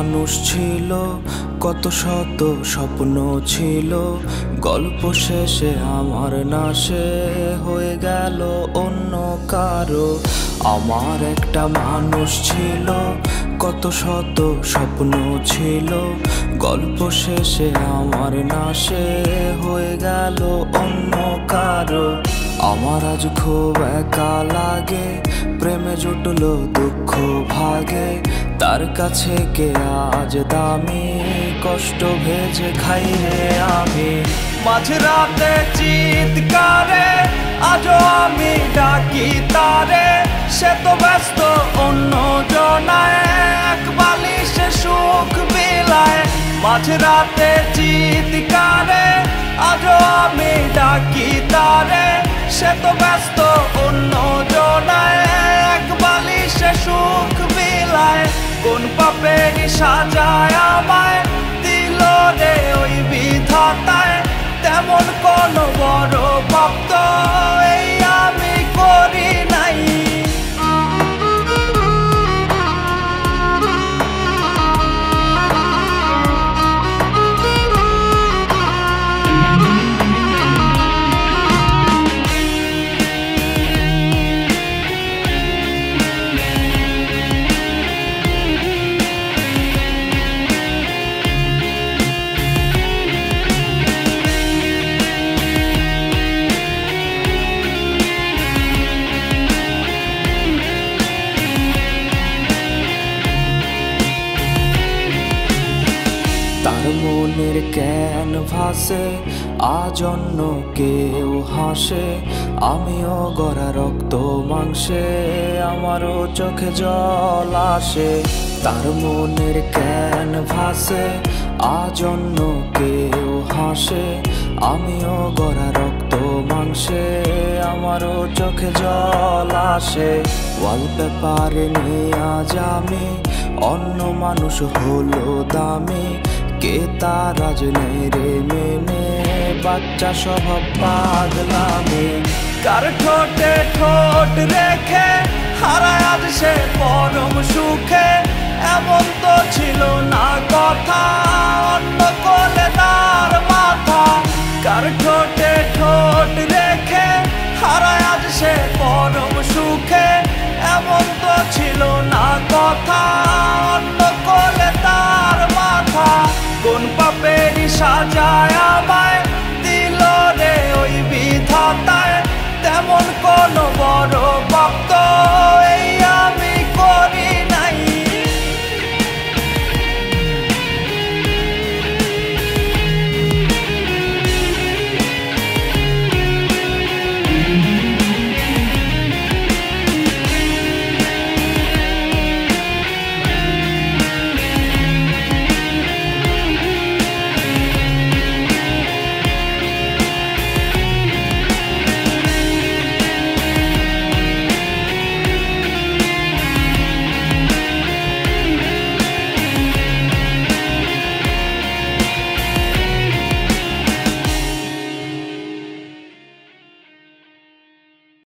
মানুষ ছিল, কত শত স্বপ্ন ছিল, গল্প শেষে আমার নাশে হয়ে গেল অন্য কারো। আমার একটা মানুষ ছিল, কত শত স্বপ্ন ছিল, গল্প শেষে আমার নাশে হয়ে গেল অন্য কারো। আমার আজ খুব একা লাগে, প্রেমে জুটলো দুঃখ ভাগে, তার কাছে কে আজ দামি, কষ্ট ভেজে খাই রে আমি। মাঝরাতে চিৎকারে আজও আমি ডাকি তারে, সে তো ব্যস্ত অন্য জনায়, এক বালিশে সুখ বিলায়। মাঝরাতে চিৎকারে আজও আমি ডাকি তারে, সে তো ব্যস্ত অন্য জনায়, এক বালিশে সুখ বিলায়। কোন পাপেরই সাজায় আমায় দিল রে ওই বিধাতায়, তেমন কোন বড় পাপ তো এই আমি করি নাই। তার মনের ক্যানভাসে আজ অন্য কেউ হাসে, আমিও গড়া রক্ত মাংসে আমারও চোখে জল আসে। তার মনের ক্যানভাসে আজ অন্য কেউ হাসে, আমিও গড়া রক্ত মাংসে আমারও চোখে জল আসে। ওয়ালপেপারে নিয়ে আজ আমি অন্য মানুষ হলো দামি, কে তার আজ নেই রে মেনে, বাচ্চা স্বভাব পাগলামি। কার ঠোঁটে ঠোঁট রেখে হারায় আজ সে পরম সুখে, এমন তো ছিল না কথা অন্য কোলে তার মাথা। কার ঠোঁটে ঠোঁট রেখে হারায় আজ সে পরম সুখে, এমন তো ছিল না কথা অন্য কোলে তার মাথা। কোন পাপেরই সাজায় আমায় দিল রে ওই বিধাতায়, তেমন কোন বড়